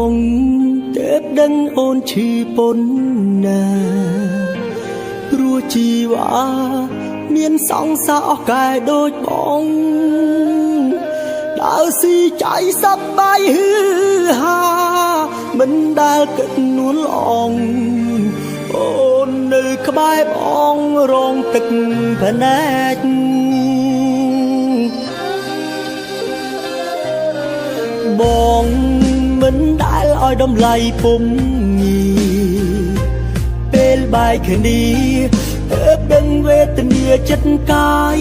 ងទេពដឹងអូនឈឺប៉ុណ្ណាព្រោះជីវ៉ាមានសង្សារអស់កែដូចបងដើរស៊ីចៃសប្បាយហឺហាមិនដែលគិតនួនល្អងអូននៅក្បែរបងរងទឹកភ្នែកបងមិនដែលឲ្យតម្លៃពុំញីពេលបែកគ្នាទើបដឹងវេទនាចិត្តកាយ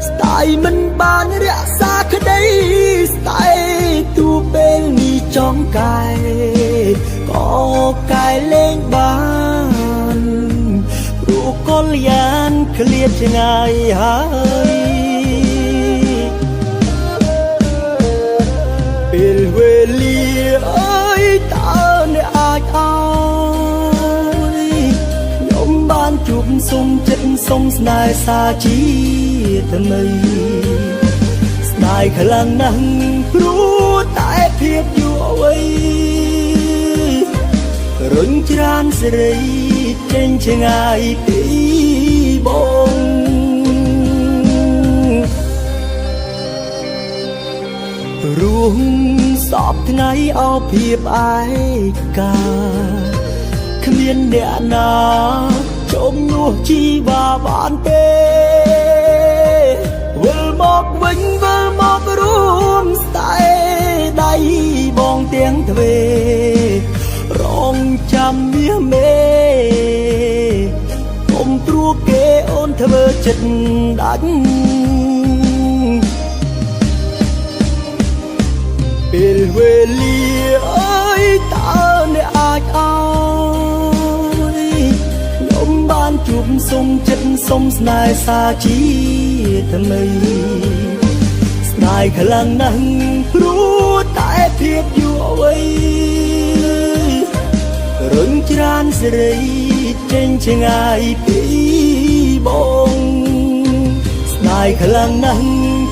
ស្ដាយមិនបានរក្សាក្តីស្ដាយទូពេលនេះចង់កែក៏កែលែងបានព្រោះកលយានឃ្លាតឆ្ងាយហើយពេលវេលាអើយតើអ្នកអាចឲ្យខ្ញុំបានជួបសុំចិត្តសុំស្នេហ៍សាជាថ្មីស្ដាយខ្លាំងណាស់ព្រោះតែភាពយូរអវ័យរុញច្រានសេរីចេញឆ្ងាយពីបងរួងសពថ្ងៃអោភាពឯកាគ្មានអ្នកណាជំនួសជីវ៉ាបានទេវិលមកវិញវិលមករួមស្ដាយដៃបងទាំងទ្វេរងចាំមាសមេកុំព្រួគេអូនធ្វើចិត្តដាច់ពេលវេលាអើយតើអ្នកអាចឲ្យខ្ញុំបានជួបសុំចិត្តសុំស្នេហ៍សាជាថ្មីស្ដាយខ្លាំងណាស់ព្រោះតែភាពយូរអវ័យរុញច្រានសេរីចេញឆ្ងាយពីបងស្ដាយខ្លាំងណាស់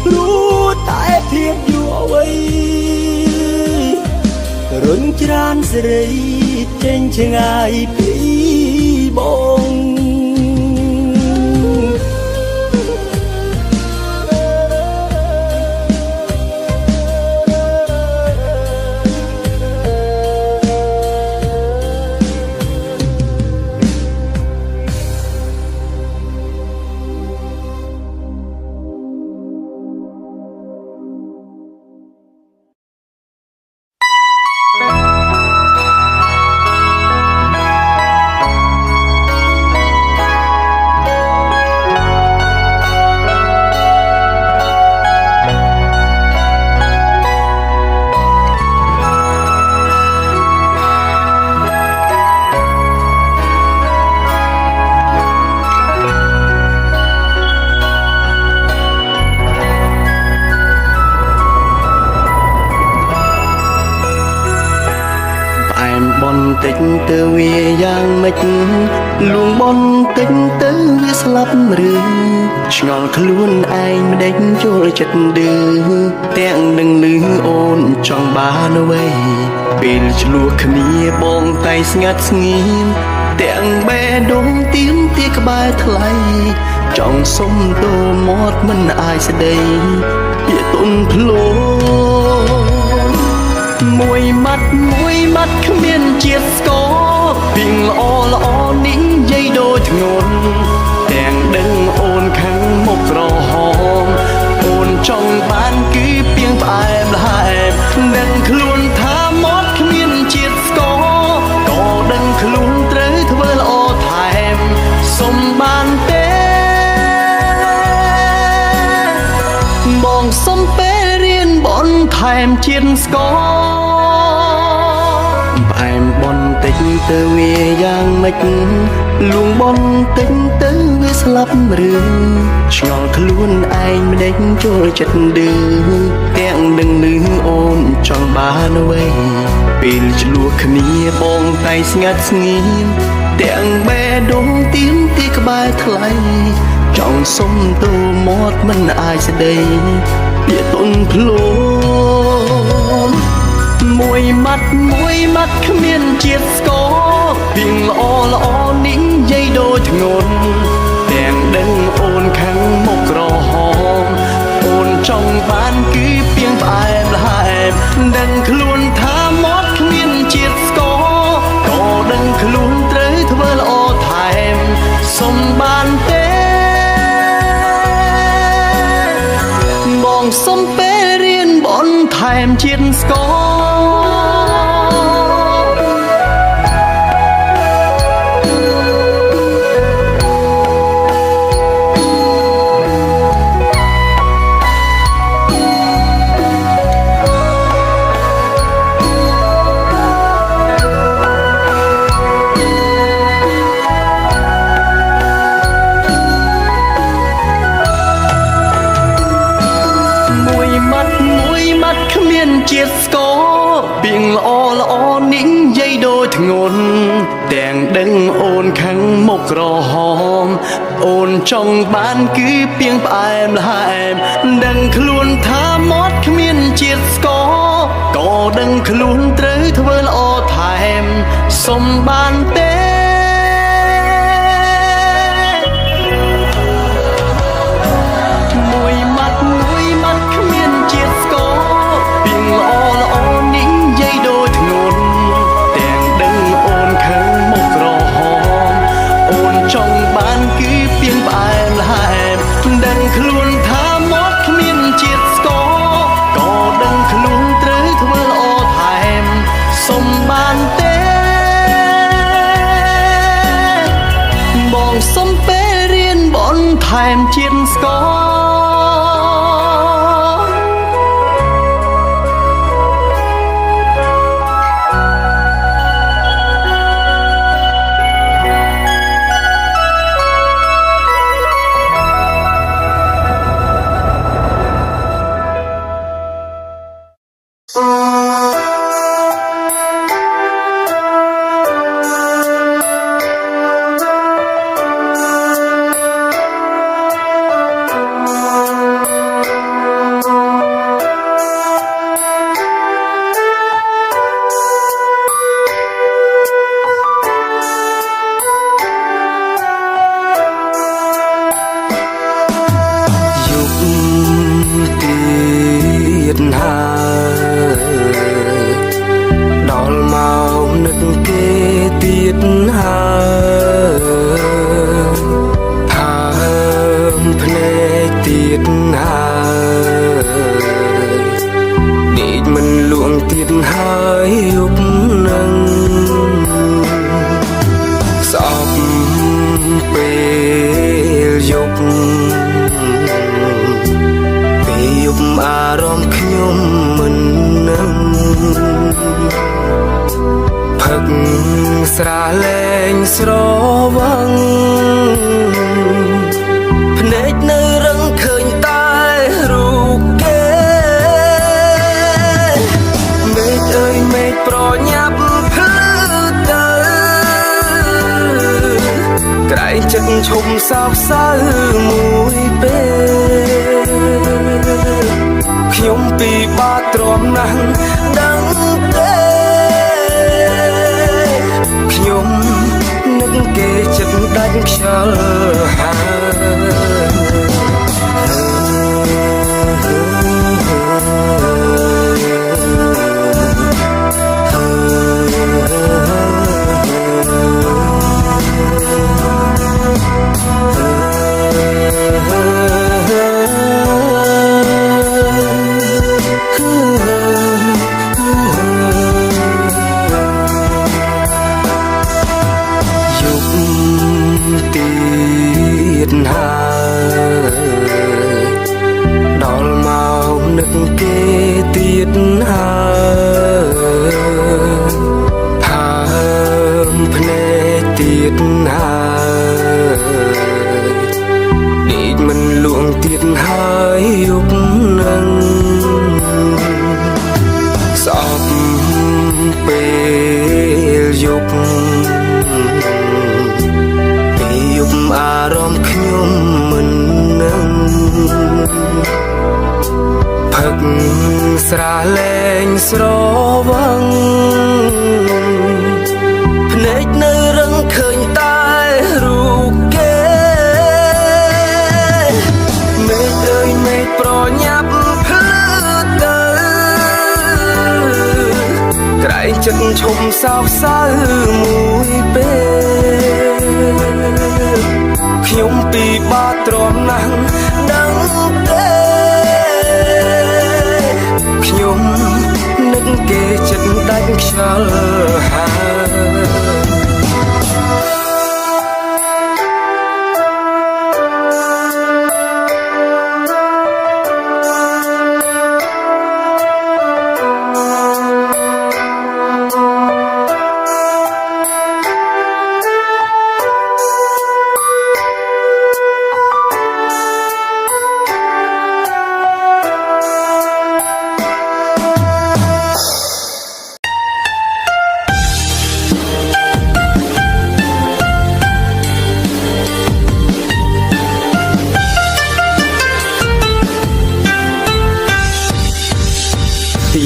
ព្រោះតែភាពយូរអវ័យរុញច្រានសេរីចេញឆ្ងាយពីបងតិចទៅវាយ៉ាងម៉េចលួងបនតិចទៅវាស្លាប់ឬឆ្ងល់ខ្លួនឯងមិនដេញចូលចិត្តឌឺទាំងនឹងលឺអូនចង់បានអ្វីពេលឆ្លោះគ្នាបងតែស្ងាត់ស្ងៀមទាំងបេះដូងទៀមទាក្បែរថ្លៃចង់សុំតូមាត់មិនអាចស្ដីពាក្យទុនភ្លោមួយម៉ាត់គ្មានជាតិស្គរពីងល្អល្អនេះនិយាយដូចធ្ងន់ទាំងដឹងអូនខាងមុខក្រហមអូនចង់បានគឺពីងផ្អែមល្ហែមដឹងខ្លួនថាមាត់គ្មានជាតិស្គរក៏ដឹងខ្លួនត្រូវធ្វើល្អថែមសុំបានទេបងសុំពេលរៀនបនថែមជាតិស្គរផ្អែមបនតិចទៅវាយ៉ាងម៉េចលួងបនតិចទៅវាស្លាប់ឬឆ្ងល់ខ្លួនឯងមិនដេញចូលចិត្តឌឺទាំងនឹងលឺអូនចង់បានអ្វីពេលឆ្លោះគ្នាបងតែស្ងាត់ស្ងៀមទាំងបេះដូងទៀមទាក្បែរថ្លៃចង់សុំតូមាត់មិនអាចស្ដីពាក្យទុនភ្លោមួយ ម៉ាត់គ្មានជាតិស្ករពីងល្អនេះយាយដូចធ្ងន់ទាំងដឹងអូនខាងមុខក្រហមអូនចង់បានគឺពីងផ្អែមល្ហែមដឹងខ្លួនថាមាត់គ្មានជាតិស្ករក៏ដឹងខ្លួនត្រូវធ្វើល្អថែមសុំបានទេបងសុំពេលរៀនបនថែមជាតិស្ករជាតិស្ករពីងល្អនេះយាយដូចធ្ងន់ទាំងដឹងអូនខាងមុខក្រហមអូនចង់បានគឺពីងផ្អែមល្ហែមដឹងខ្លួនថាមាត់គ្មានជាតិស្ករក៏ដឹងខ្លួនត្រូវធ្វើល្អថែមសុំបានទេមួយម៉ាត់គ្មានជាតិស្ករពីងល្អនេះយាយដូចធ្ងន់ទាំងដឹងអូនខាងមុខក្រហមអូនចង់បានគឺពីងផ្អែមល្ហែមដឹងខ្លួនថាមាត់គ្មានជាតិស្ករក៏ដឹងខ្លួនត្រូវធ្វើល្អថែមសុំបានទេបងសុំពេលរៀនបនថែមជាតិស្ករស្រាលែងស្រវឹងភ្នែកនៅរឹងឃើញតែរូបគេមេឃអើយមេឃប្រញាប់ភ្លឺទៅក្រែងចិត្តឈុំសោកសៅមួយពេលខ្ញុំពិបាកទ្រាំណាស់ដឹងទេខ្ញុំនឹកគេចិត្តដាច់ខ្យល់ដល់មកនឹកគេទៀតហើយផើមភ្នែកទៀតហើយនេះមិនលួងទៀតហើយយប់នឹងស្អប់ពេលយប់អារម្មណ៍ខ្ញុំមិននឹងផឹកស្រាលែងស្រវឹង ចិត្តឈប់សោកសៅមួយពេលខ្ញុំពីបាទ្រាំណាស់ដឹងទេខ្ញុំនឹកគេចិត្តដាច់ខ្យល់ហើយ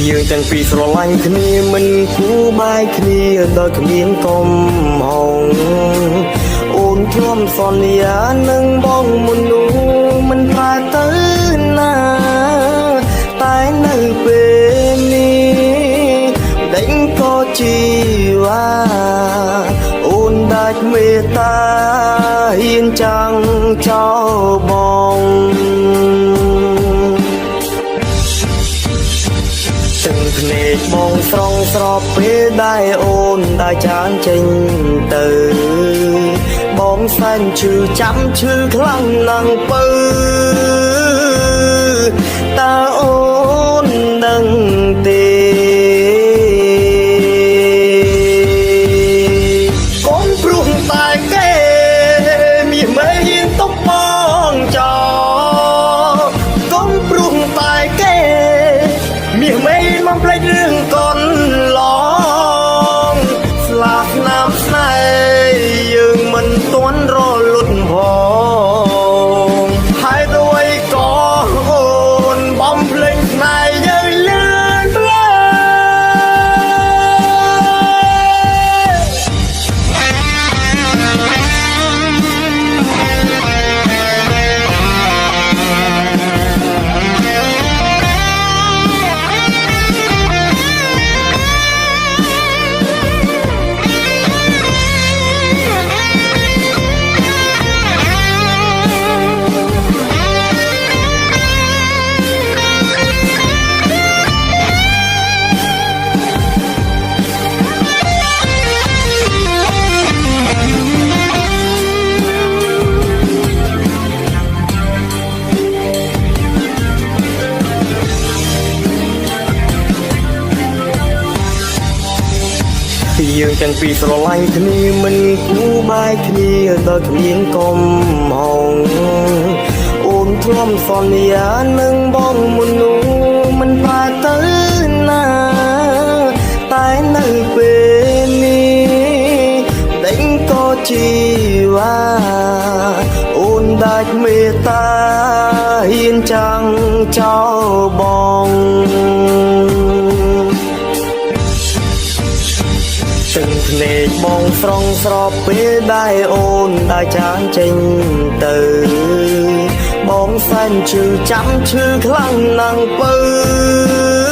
យើងទាំងពីរស្រឡាញ់គ្នាមិនគួរបែកគ្នាដោយគ្មានកំហុងអូនធ្លាប់សន្យានឹងបងមុននោះមិនប្រែទៅណាតែនៅពេលនេះដេញក៏ជីវ៉ាអូនដាច់មេត្តាហ៊ានចាំងចោលបងភ្នែកបងស្រងស្រប់ពេលដែលអូនដើរចានចេញទៅបងសែនឈឺចាំឈឺខ្លាំងណាស់ពើតើអូនដឹងទេកូនព្រោះតែគេមានមិនហ៊ានទុកបងចោលកូនព្រោះតែគេមានមិនមកផ្លេចរឿងកូនឡងស្លាប់ណាំស្នេហ៍យើងមិនទាន់រលត់ផងហើយដោយក៏អូនបំភ្លេចស្នេហ៍យើងលឿនផ្លែយើងទាំងពីរស្រឡាញ់គ្នាមិនគួរបែកគ្នាដោយគ្មានកំហុងអូនធ្លាប់សន្យានឹងបងមុននោះមិនបែកទៅណាតែនៅពេលនេះដេញក៏ជីវ៉ាអូនដាច់មេត្តាហ៊ានចាំងចោលបងទឹកភ្នែកបងស្រងស្រប់ពេលដែលអូនដើរចានចេញទៅបងសែនឈឺចាំឈឺខ្លាំងណាស់ពើ